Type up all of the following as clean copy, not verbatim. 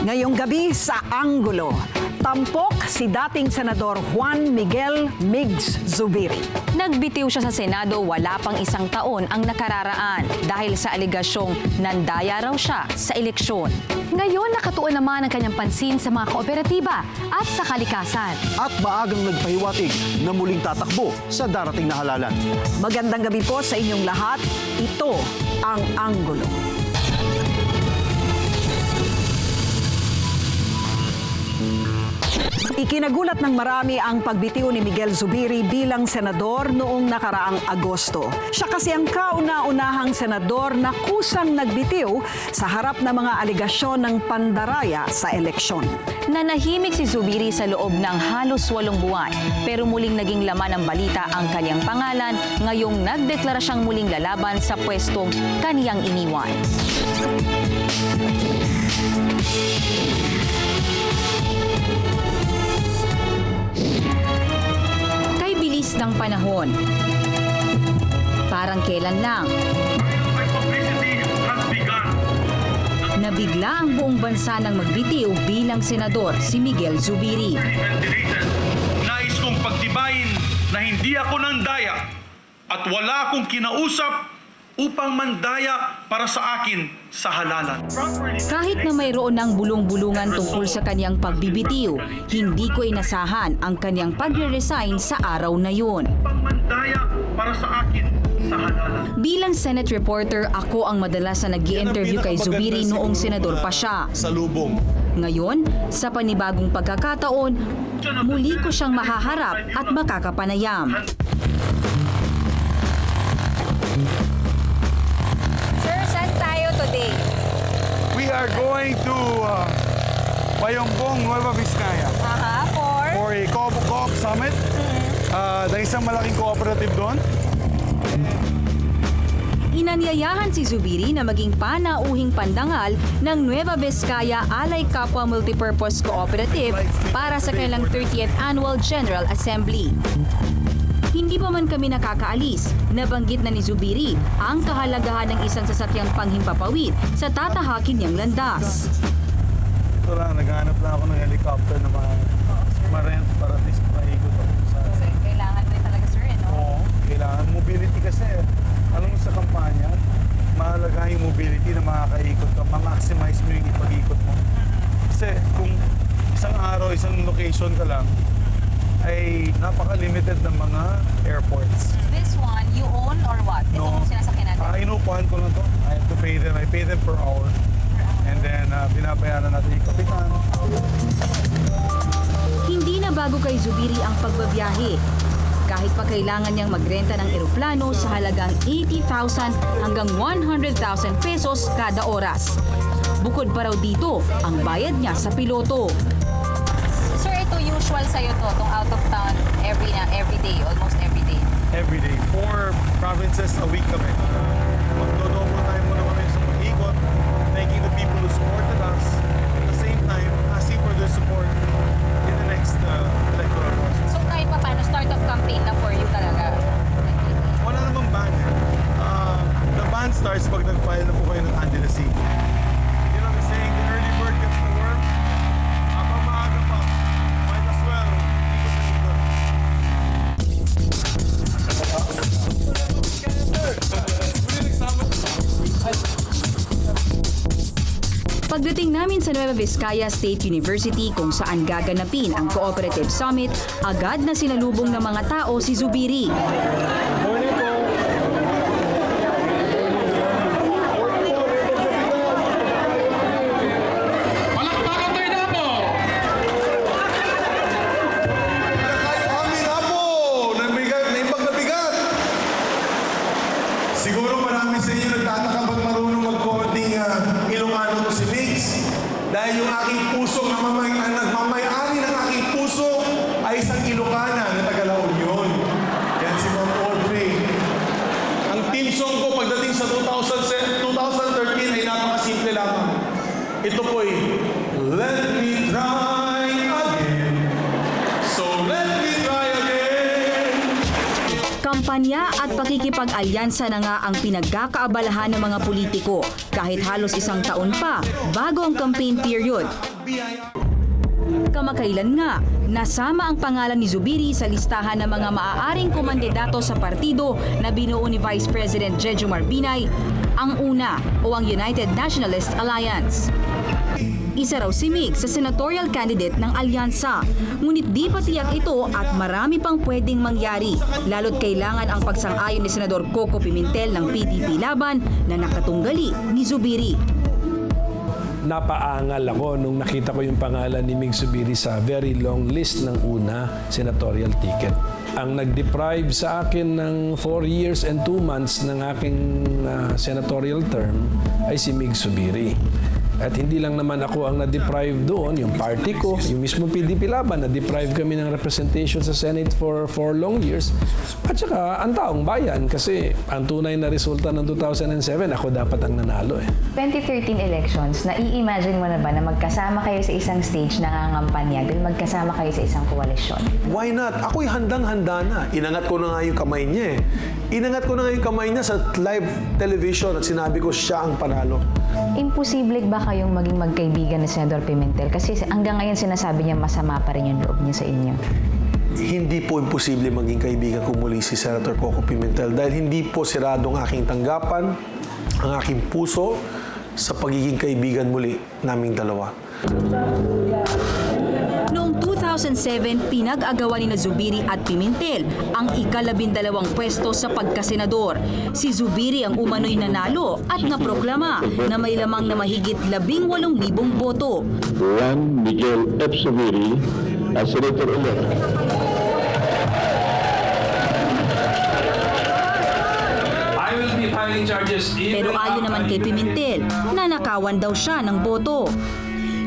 Ngayong gabi sa Anggulo, tampok si dating Senador Juan Miguel Migs Zubiri. Nagbitiw siya sa Senado wala pang isang taon ang nakararaan dahil sa aligasyong nandaya raw siya sa eleksyon. Ngayon nakatuon naman ang kanyang pansin sa mga kooperatiba at sa kalikasan. At maagang nagpahiwatig na muling tatakbo sa darating na halalan. Magandang gabi po sa inyong lahat. Ito ang Anggulo. Ikinagulat ng marami ang pagbitiw ni Miguel Zubiri bilang senador noong nakaraang Agosto. Siya kasi ang kauna-unahang senador na kusang nagbitiw sa harap ng mga aligasyon ng pandaraya sa eleksyon. Nanahimik si Zubiri sa loob ng halos 8 buwan pero muling naging laman ng balita ang kanyang pangalan ngayong nagdeklara siyang muling lalaban sa pwestong kaniyang iniwan. Kay bilis ng panahon, parang kailan lang, nabigla ang buong bansa ng magbitiw bilang senador si Miguel Zubiri. Nais kong pagtibayin na hindi ako nandaya at wala akong kinausap upang mandaya para sa akin sa halalan. Kahit na mayroon ng bulong-bulungan tungkol sa kanyang pagbibitiw, hindi ko inasahan ang kanyang pagre-resign sa araw na yun. Upang mandaya para sa akin sa halalan. Bilang Senate reporter, ako ang madalas na nag-i-interview kay Zubiri noong senador pa siya. Sa lubong. Ngayon, sa panibagong pagkakataon, muli ko siyang mahaharap at makakapanayam. Sir, saan tayo today? We are going to Bayongbong, Nueva Vizcaya for a co-op summit. Dahil isang malaking cooperative doon. Inanyayahan si Zubiri na maging panauhing pandangal ng Nueva Vizcaya Alay Kapwa Multipurpose Cooperative para sa kanilang 30th Annual General Assembly. Hindi pa man kami nakakaalis, nabanggit na ni Zubiri ang kahalagahan ng isang sasakyang panghimpapawid sa tatahakin niyang landas. Ito lang, naghahanap lang ako ng helicopter na ma-rent para at least maikot ako sa... Kailangan rin talaga, sir, no? Oo, kailangan mobility kasi. Alam mo sa kampanya, mahalaga yung mobility na makakaikot ka, ma-maximize mo yung ipag-ikot mo. Kasi kung isang araw, isang location ka lang, ay napaka-limited ng mga airports. This one, you own or what? Itong sinasakyan natin? Inupuan ko lang to. I have to pay them. I pay them per hour. And then, binabayaran natin yung kapitan. Hindi na bago kay Zubiri ang pagbabiyahe. Kahit pa kailangan niyang magrenta ng eroplano sa halagang 80,000 hanggang 100,000 pesos kada oras. Bukod pa raw dito ang bayad niya sa piloto. Sir, ito usual sa'yo to, itong out of town every day, almost every day. Every day. 4 provinces a week kami. Magdodobo tayo muna kami sa pag-ikot, thanking the people who supported us. At the same time, asking for their support in the next electoral process. So kahit pa paano, start of campaign na for you talaga? Wala namang ban. The ban starts pag nag-file na po kayo ng candidacy. You know what I'm saying? The early bird gets the worm. Habang maaga pa, might as well. Pagdating namin sa Nueva Vizcaya State University kung saan gaganapin ang Cooperative Summit, agad na sinalubong ng mga tao si Zubiri. Siguro marami sa inyo nagtataka ba't marunong mag-coding Ilocano to si Migs. Dahil yung aking puso, nagmamayari ng aking puso ay isang Ilocana na taga La Union. Yan si Ma'am Audrey. Ang team song ko pagdating sa 2013 ay napakasimple lamang. Ito po'y Let Me Try Again. So let me try again. Kampanya at pakikipag-alyansa na nga ang pinagkakaabalahan ng mga politiko kahit halos isang taon pa bago ang campaign period. Kamakailan nga, nasama ang pangalan ni Zubiri sa listahan ng mga maaaring kumandidato sa partido na binuo ni Vice President Jejomar Binay, ang una o ang United Nationalist Alliance. Isa raw si Mig sa senatorial candidate ng alyansa. Ngunit di pa tiyak ito at marami pang pwedeng mangyari, lalo't kailangan ang pagsang-ayon ni Senador Coco Pimentel ng PDP laban na nakatunggali ni Zubiri. Napaangal ako nung nakita ko yung pangalan ni Mig Zubiri sa very long list ng una senatorial ticket. Ang nag-deprive sa akin ng 4 years and 2 months ng aking senatorial term ay si Mig Zubiri. At hindi lang naman ako ang na-deprive doon, yung party ko, yung mismo PDP laban, na-deprive kami ng representation sa Senate for 4 long years. At saka ang taong bayan kasi ang tunay na resulta ng 2007, ako dapat ang nanalo 2013 elections, nai-imagine mo na ba na magkasama kayo sa isang stage nangangampanya dahil magkasama kayo sa isang koalisyon? Why not? Ako'y handang-handa na. Inangat ko na nga yung kamay niya Inangat ko na nga yung kamay niya sa live television at sinabi ko siya ang panalo. Imposible ba kayong maging magkaibigan ni Senador Pimentel? Kasi hanggang ngayon sinasabi niya masama pa rin yung loob niya sa inyo. Hindi po imposible maging kaibigan ko muli si Senator Coco Pimentel dahil hindi po siradong aking tanggapan, ang aking puso sa pagiging kaibigan muli naming dalawa. Noong 2007, pinag-agawan ni Zubiri at Pimentel ang ika-12 pwesto sa pagkasenador. Si Zubiri ang umano'y nanalo at naproklama na may lamang na mahigit 18,000 boto. Juan Miguel F. Zubiri as Senator-elect. I will be filing charges Pero ayon naman kay Pimentel, nanakawan daw siya ng boto.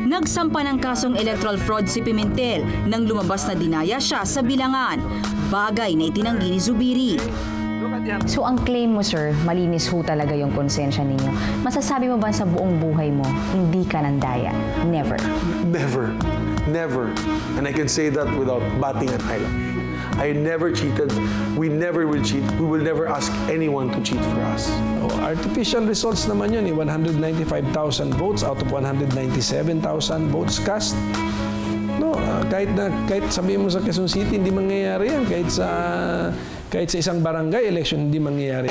Nagsampa ng kasong electoral fraud si Pimentel nang lumabas na dinaya siya sa bilangan, bagay na itinanggi ni Zubiri. So ang claim mo, sir, malinis ho talaga yung konsensya ninyo. Masasabi mo ba sa buong buhay mo, hindi ka nandaya? Never. Never. Never. And I can say that without batting an eyelash. I never cheated. We never will cheat. We will never ask anyone to cheat for us. Artificial results naman yun 195,000 votes out of 197,000 votes cast. No, kahit sabihin mo sa Quezon City, hindi mangyayari yan. Kahit sa isang barangay election, hindi mangyayari.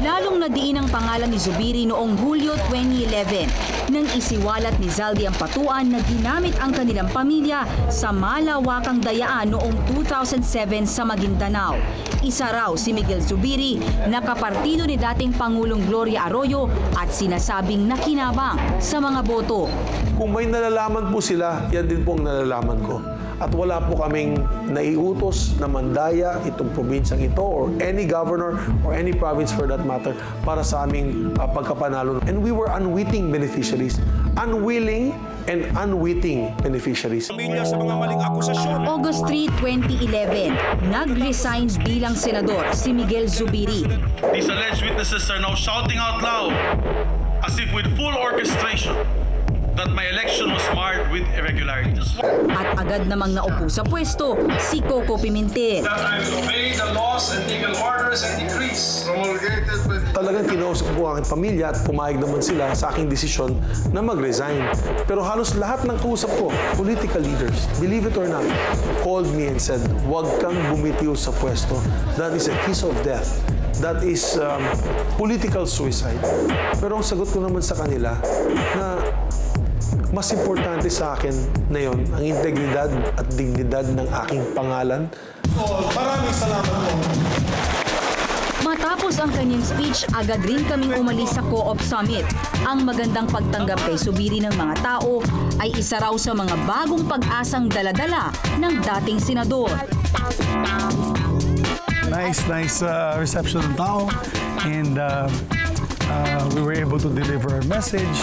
Lalong nadiin ang pangalan ni Zubiri noong Hulyo 2011 nang isiwalat ni Zaldi ang patuan na ginamit ang kanilang pamilya sa malawakang dayaan noong 2007 sa Maguindanao. Isa raw si Miguel Zubiri na kapartido ni dating Pangulong Gloria Arroyo at sinasabing nakinabang sa mga boto. Kung may nalalaman po sila, yan din po ang nalalaman ko. At wala po kaming naiutos na mandaya itong probinsyang ito or any governor or any province for that matter para sa aming pagkapanalo. And we were unwitting beneficiaries. Unwilling and unwitting beneficiaries. August 3, 2011, nag-resign bilang senador si Miguel Zubiri. These alleged witnesses are now shouting out loud, as if with full orchestration, that my election was marred with irregularities. At agad namang naupo sa pwesto si Coco Pimentel. I will obey the laws and legal orders and decrees promulgated by the Talagang kinausap ko ang aking pamilya at pumayag naman sila sa aking desisyon na mag-resign. Pero halos lahat ng kausap ko, political leaders, believe it or not, called me and said, huwag kang bumitiw sa pwesto. That is a kiss of death. That is political suicide. Pero ang sagot ko naman sa kanila na mas importante sa akin na yon ang integridad at dignidad ng aking pangalan. Maraming salamat po. Matapos ang kanyang speech, agad rin kaming umalis sa Co-op Summit. Ang magandang pagtanggap kay Zubiri ng mga tao ay isa raw sa mga bagong pag-asang daladala ng dating senador. Nice reception ng tao. And we were able to deliver our message.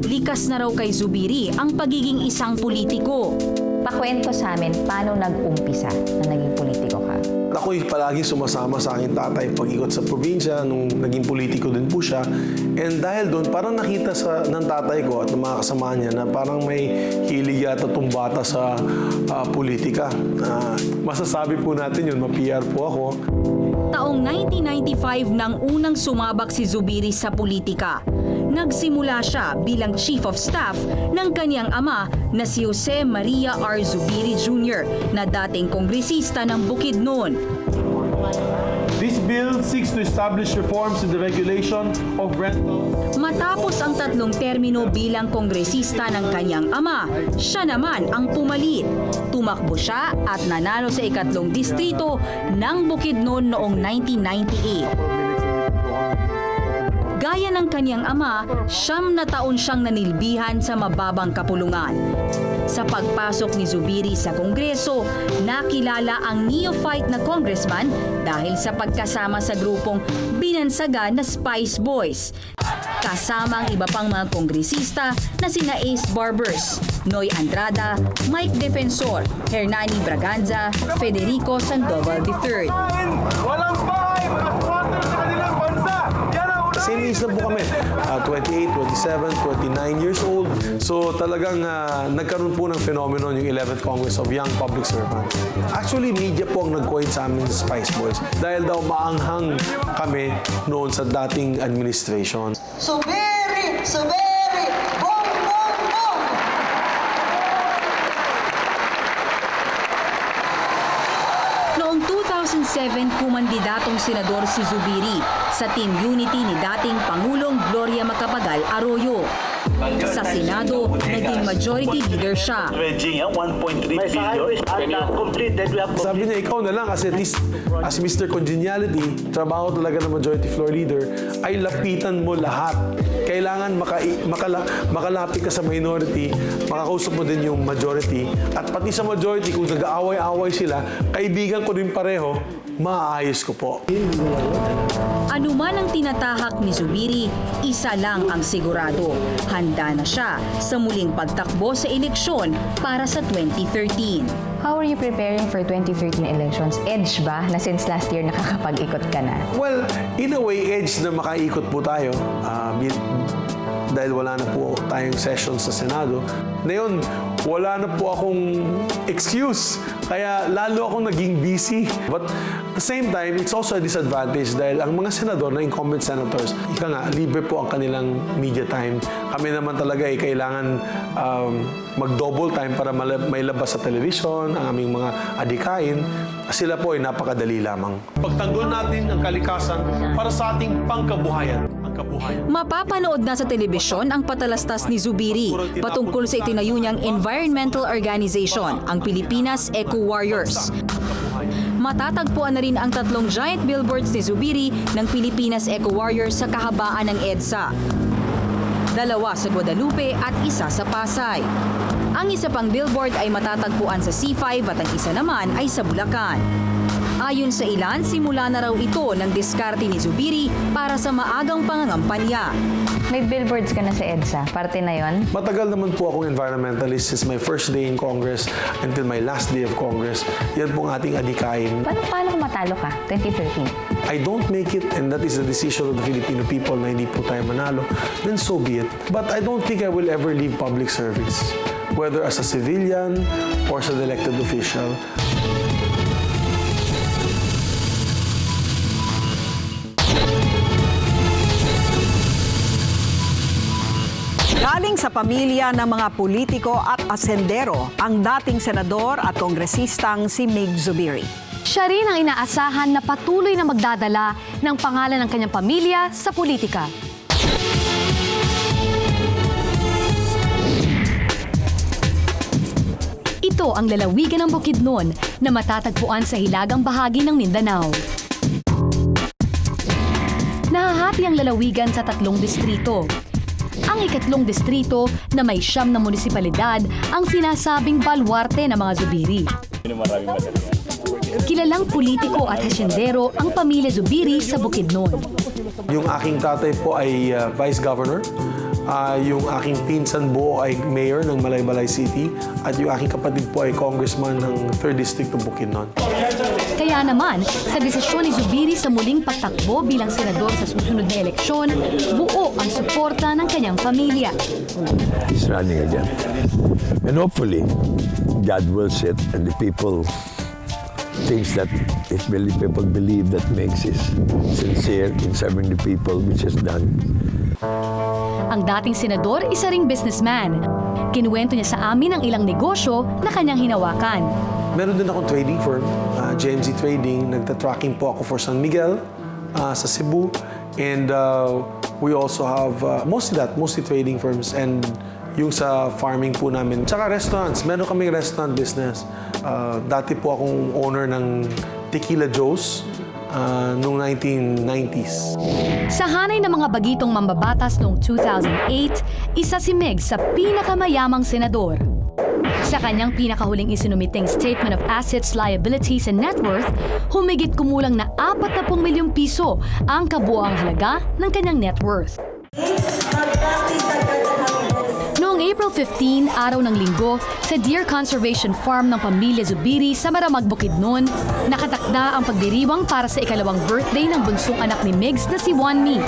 Likas na raw kay Zubiri ang pagiging isang politiko. Pakwento sa amin, paano nag-umpisa na naging politiko ka? Ako ako'y palaging sumasama sa aking tatay pag-ikot sa probinsya nung naging politiko din po siya. And dahil doon, parang nakita ng tatay ko at ng mga kasama niya na parang may hilig yata itong bata sa politika. Masasabi po natin yun, ma-PR po ako. Taong 1995 nang unang sumabak si Zubiri sa politika. Nagsimula siya bilang Chief of Staff ng kanyang ama na si Jose Maria R. Zubiri Jr. na dating kongresista ng Bukidnon. This bill seeks to establish reforms in the regulation of rental. Matapos ang 3 termino bilang kongresista ng kanyang ama, siya naman ang pumalit. Tumakbo siya at nanalo sa 2nd distrito ng Bukidnon noong 1998. Gaya ng kanyang ama, 9 na taon siyang nanilbihan sa mababang kapulungan. Sa pagpasok ni Zubiri sa Kongreso, nakilala ang neophyte na congressman dahil sa pagkasama sa grupong binansagan na Spice Boys. Kasama ang iba pang mga kongresista na sina Ace Barbers, Noy Andrada, Mike Defensor, Hernani Braganza, Federico Sandoval III. Walang bahay, mga squatter sa kanilang bansa! Same age na po kami, 28, 27, 29 years old. So talagang nagkaroon po ng phenomenon yung 11th Congress of Young Public Servants. Actually, media po ang nag-coin sa amin sa Spice Boys dahil daw maanghang kami noon sa dating administration. Zubiri! Zubiri! Bong! Bong! Bong! Noong 2007, kumandidatong senador si Zubiri sa Team Unity ni dating Pangulong Gloria Macapagal Arroyo. Sa Senado, naging majority leader siya. Sabi niya, ikaw na lang kasi at least as Mr. Congeniality, trabaho talaga ng majority floor leader, ay lapitan mo lahat. Kailangan makalapit ka sa minority, makakausap mo din yung majority, at pati sa majority, kung nag-aaway-aaway sila, kaibigan ko din pareho, maayos ko po. Ano man ang tinatahak ni Zubiri, isa lang ang sigurado. Handa na siya sa muling pagtakbo sa eleksyon para sa 2013. How are you preparing for 2013 elections? Edge ba na since last year nakakapag-ikot ka na? Well, in a way, edge na makaikot po tayo dahil wala na po tayong session sa Senado. Ngayon, wala na po akong excuse. Kaya lalo akong naging busy. But at the same time, it's also a disadvantage dahil ang mga senador na incumbent senators, ika nga, libre po ang kanilang media time. Kami naman talaga ay kailangan mag-double time para may labas sa television, ang aming mga adikain. Sila po ay napakadali lamang. Pagtanggol natin ang kalikasan para sa ating pangkabuhayan. Mapapanood na sa telebisyon ang patalastas ni Zubiri patungkol sa itinayo niyang environmental organization, ang Pilipinas Eco Warriors. Matatagpuan na rin ang 3 giant billboards ni Zubiri ng Pilipinas Eco Warriors sa kahabaan ng EDSA. 2 sa Guadalupe at 1 sa Pasay. Ang isa pang billboard ay matatagpuan sa C5 at ang isa naman ay sa Bulacan. Ayon sa ilan, simula na raw ito ng diskarte ni Zubiri para sa maagang pangangampanya. May billboards ka na sa EDSA. Parte na yon? Matagal naman po akong environmentalist since my first day in Congress until my last day of Congress. Yan pong ating adikain. Paano kung matalo ka, 2013? I don't make it and that is the decision of the Filipino people na hindi po tayo manalo, then so be it. But I don't think I will ever leave public service, whether as a civilian or as an elected official. Galing sa pamilya ng mga politiko at asendero ang dating senador at kongresistang si Mig Zubiri. Siya rin ang inaasahan na patuloy na magdadala ng pangalan ng kanyang pamilya sa politika. Ito ang lalawigan ng Bukidnon na matatagpuan sa hilagang bahagi ng Mindanao. Nahahati ang lalawigan sa 3 distrito. Ang 2nd distrito na may 9 na munisipalidad ang sinasabing baluarte ng mga Zubiri. Kilalang politiko at hasyendero ang pamilya Zubiri sa Bukidnon. Yung aking tatay po ay Vice Governor Yung aking pinsan buo ay mayor ng Malaybalay City at yung aking kapatid po ay congressman ng 3rd District of Bukidnon. Kaya naman, sa desisyon ni Zubiri sa muling pagtakbo bilang senador sa susunod na eleksyon, buo ang suporta ng kanyang pamilya. He's running again. And hopefully, God wills it and the people thinks that if people believe that Migs is sincere in serving the people, which is done. Ang dating senador, isa ring businessman. Kinuwento niya sa amin ang ilang negosyo na kanyang hinawakan. Meron din akong trading firm, JMZ Trading. Nagta-tracking po ako for San Miguel sa Cebu. And we also have mostly trading firms and yung sa farming po namin. Tsaka restaurants. Meron kaming restaurant business. Dati po akong owner ng Tequila Joe's noong 1990s. Sa hanay ng mga bagitong mambabatas noong 2008, isa si Migs sa pinakamayamang senador. Sa kanyang pinakahuling isinumiting Statement of Assets, Liabilities and Net Worth, humigit kumulang na 40 milyong piso ang kabuoang halaga ng kanyang net worth. Noong April 15, araw ng linggo, sa Deer Conservation Farm ng pamilya Zubiri sa Maramag, Bukidnon, nakatakda ang pagdiriwang para sa ikalawang birthday ng bunsong anak ni Migs na si Juanmi.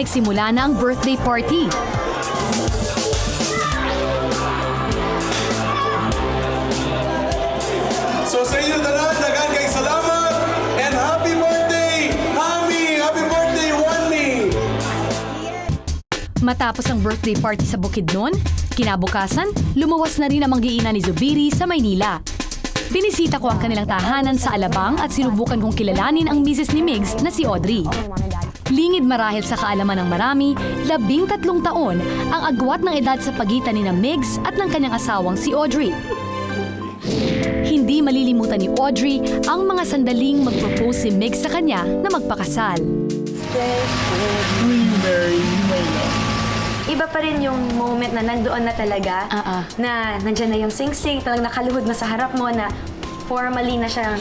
Nagsimula na ang birthday party. So sa inyo tanan, dagan kay salamat and happy birthday, Mami! Happy birthday, Juanmi! Matapos ang birthday party sa Bukidnon, kinabukasan, lumuwas na rin ang manggiina ni Zubiri sa Maynila. Binisita ko ang kanilang tahanan sa Alabang at sinubukan kong kilalanin ang misis ni Migs na si Audrey. Lingid marahil sa kaalaman ng marami, 13 taon ang agwat ng edad sa pagitan ni na Migs at ng kanyang asawang si Audrey. Hindi malilimutan ni Audrey ang mga sandaling mag-propose si Migs sa kanya na magpakasal. Iba pa rin yung moment na nandoon na talaga, na nandyan na yung sing-sing, talagang nakaluhod na sa harap mo na formally na siya,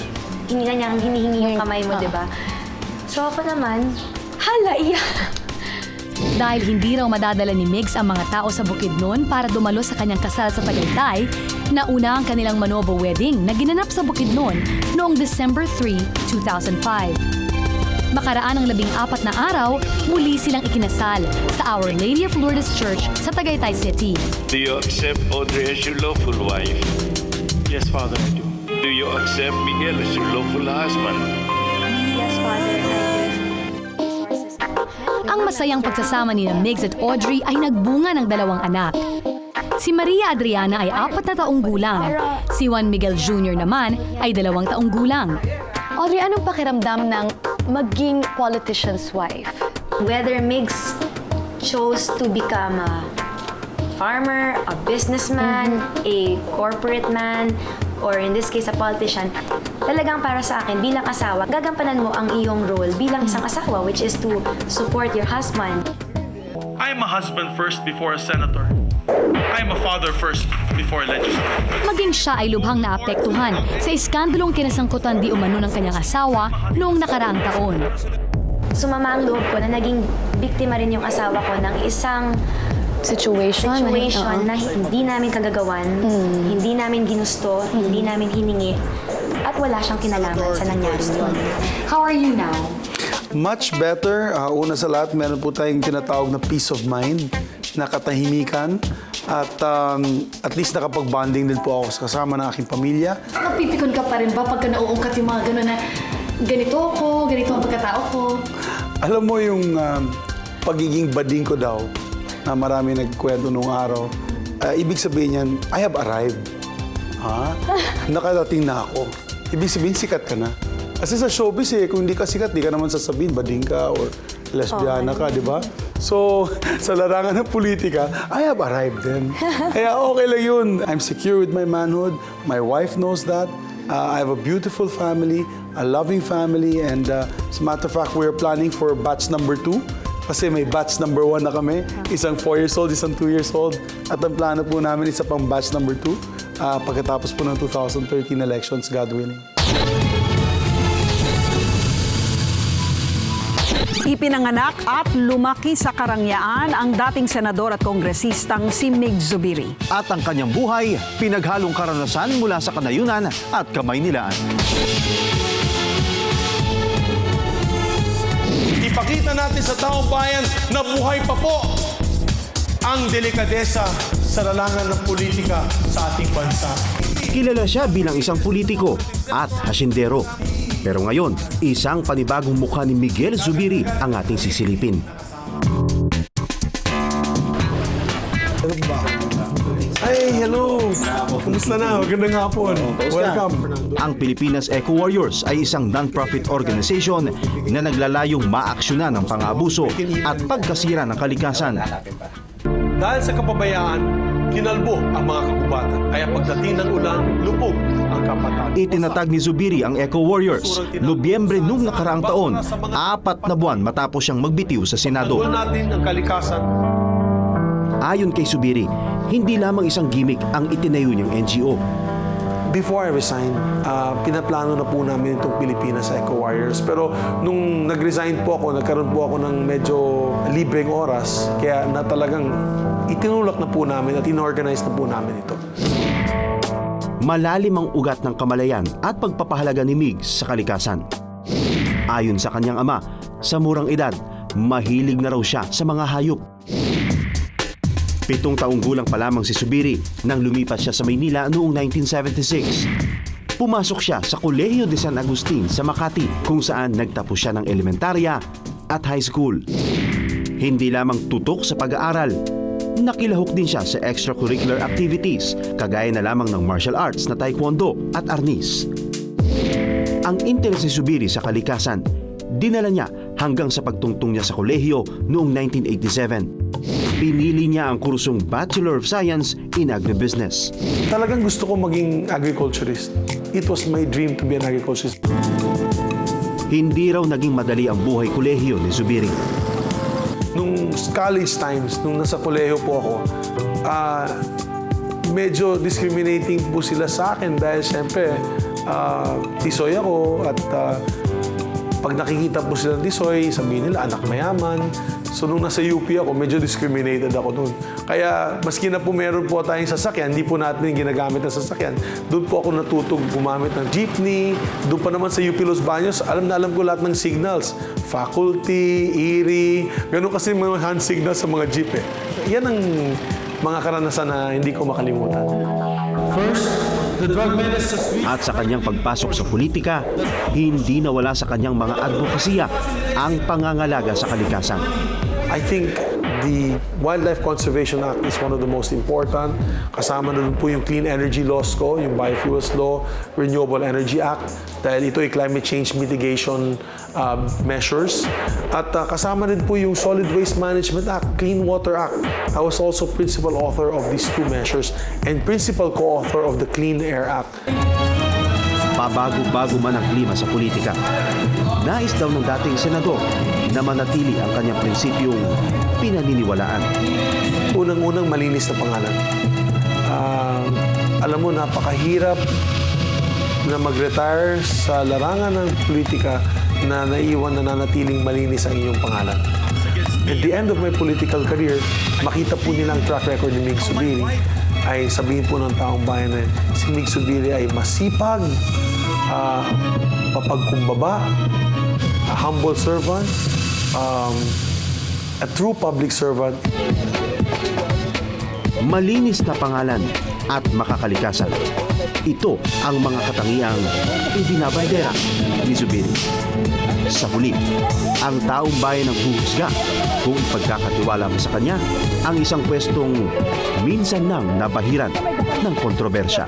hindi na niyang hinihingi yung kamay mo, di ba? So ako naman, hala, iya! Dahil hindi raw madadala ni Migs ang mga tao sa Bukidnon para dumalo sa kanyang kasal sa Tagaytay, nauna ang kanilang Manobo wedding na ginanap sa Bukidnon noong December 3, 2005. Makaraan ng 14 na araw, muli silang ikinasal sa Our Lady of Lourdes Church sa Tagaytay City. Do you accept Audrey as your lawful wife? Yes, Father, I do. Do you accept Miguel as your lawful husband? Yes, Father, I do. Ang masayang pagsasama ni Migs at Audrey ay nagbunga ng 2 anak. Si Maria Adriana ay 4 na taong gulang. Si Juan Miguel Jr. naman ay 2 taong gulang. Audrey, anong pakiramdam ng maging politician's wife? Whether Migs chose to become a farmer, a businessman, a corporate man, or in this case, a politician, talagang para sa akin, bilang asawa, gagampanan mo ang iyong role bilang isang asawa, which is to support your husband. I am a husband first before a senator. I am a father first before a legislator. Maging siya ay lubhang naapektuhan sa iskandalong kinasangkutan di umano ng kanyang asawa noong nakaraang taon. Sumama ang loob ko na naging biktima rin yung asawa ko ng isang situation na hindi namin kagagawan, hindi namin ginusto, hindi namin hiningi, at wala siyang kinalaman sa nangyari yun. How are you now? Much better. Una sa lahat, meron po tayong tinatawag na peace of mind, na katahimikan, at least nakapag-bonding din po ako kasama ng aking pamilya. Napipikon ka pa rin ba pagka nauungkat yung mga gano'n na ganito ako, ganito ang pagkatao ko? Alam mo yung pagiging bading ko daw, na marami nagkwento nung araw, ibig sabihin yan, I have arrived. Nakadating na ako. Ibig sabihin, sikat ka na. Kasi sa showbiz kung hindi ka sikat, di ka naman sasabihin, bading ka or lesbiana ka, di ba? So, sa larangan ng politika, I have arrived then. Kaya okay lang yun. I'm secure with my manhood. My wife knows that. I have a beautiful family, a loving family, and as a matter of fact, we're planning for batch number 2. Kasi may batch number 1 na kami. Isang 4 years old, isang 2 years old. At ang plano po namin isa pang batch number 2 pagkatapos po ng 2013 elections, God willing. Ipinanganak at lumaki sa Karangyaan ang dating senador at kongresistang si Mig Zubiri. At ang kanyang buhay, pinaghalong karanasan mula sa kanayunan at Kamaynilaan. Ipakita natin sa taong bayan na buhay pa po ang delikadesa sa larangan ng politika sa ating bansa. Kilala siya bilang isang politiko at hasyendero. Pero ngayon, isang panibagong mukha ni Miguel Zubiri ang ating sisilipin. Ay, hello! Kumusta na? Magandang hapon. Welcome. Ang Pilipinas Eco Warriors ay isang non-profit organization na naglalayong maaksyonan ng pang-abuso at pagkasira ng kalikasan. Dahil sa kapabayaan, kinalbo ang mga kagubatan. Kaya pagdating ng ulan, lubog ang kapatan. Itinatag ni Zubiri ang Eco Warriors Nobyembre nung nakaraang taon, 4 na buwan matapos siyang magbitiw sa Senado. Tanggol natin ang kalikasan. Ayon kay Zubiri, hindi lamang isang gimmick ang itinayo niyang NGO. Before I resigned, pinaplano na po namin itong Pilipinas Eco Warriors. Pero nung nag-resign po ako, nagkaroon po ako ng medyo libreng oras. Kaya na talagang itinulak na po namin at inorganize na po namin ito. Malalim ang ugat ng kamalayan at pagpapahalaga ni Migs sa kalikasan. Ayon sa kanyang ama, sa murang edad, mahilig na raw siya sa mga hayop. 7 taong gulang pa lamang si Zubiri nang lumipat siya sa Maynila noong 1976. Pumasok siya sa Colegio de San Agustin sa Makati kung saan nagtapos siya ng elementarya at high school. Hindi lamang tutok sa pag-aaral, nakilahok din siya sa extracurricular activities kagaya na lamang ng martial arts na taekwondo at arnis. Ang interes ni Zubiri sa kalikasan, dinala niya hanggang sa pagtungtong niya sa kolehiyo noong 1987. Pinili niya ang kursong Bachelor of Science in Agribusiness. Talagang gusto ko maging agriculturist. It was my dream to be an agriculturist. Hindi raw naging madali ang buhay kolehiyo ni Zubiri. Nung college times, nung nasa kolehiyo po ako, medyo discriminating po sila sa akin dahil siyempre tisoy ako at pag nakikita po sila ng tisoy, sabihin nila anak mayaman. So nung nasa UP ako, medyo discriminated ako doon. Kaya maski na po meron po tayong sasakyan, hindi po natin ginagamit ng sasakyan. Doon po ako natutong gumamit ng jeepney. Doon pa naman sa UP Los Baños, alam na alam ko lahat ng signals. Faculty, Erie, ganun kasi mga hand signals sa mga jeep eh. Yan ang mga karanasan na hindi ko makalimutan. First, the drug menace. At sa kanyang pagpasok sa politika, hindi nawala sa kanyang mga advokasya ang pangangalaga sa kalikasan. I think the Wildlife Conservation Act is one of the most important. Kasama na po yung Clean Energy Laws ko, yung Biofuels Law, Renewable Energy Act, dahil ito ay climate change mitigation measures. At kasama din po yung Solid Waste Management Act, Clean Water Act. I was also principal author of these 2 measures and principal co-author of the Clean Air Act. Pabago-bago man ang klima sa politika, nais daw ng dating senador na manatili ang kanyang prinsipyong pinaniniwalaan. Unang-unang malinis na pangalan. Alam mo, napakahirap na mag-retire sa larangan ng politika na naiwan na nanatiling malinis ang iyong pangalan. At the end of my political career, makita po nila ang track record ni Mig Zubiri, ay sabihin po ng taong bayan na si Mig Zubiri ay masipag, mapagkumbaba, a humble servant, a true public servant. Malinis na pangalan at makakalikasan. Ito ang mga katangiang ibinabandera ni Zubiri. Sa huli, ang taong bayan ang huhusga kung ipagkakatiwala mo sa kanya ang isang pwestong minsan nang nabahiran ng kontrobersya.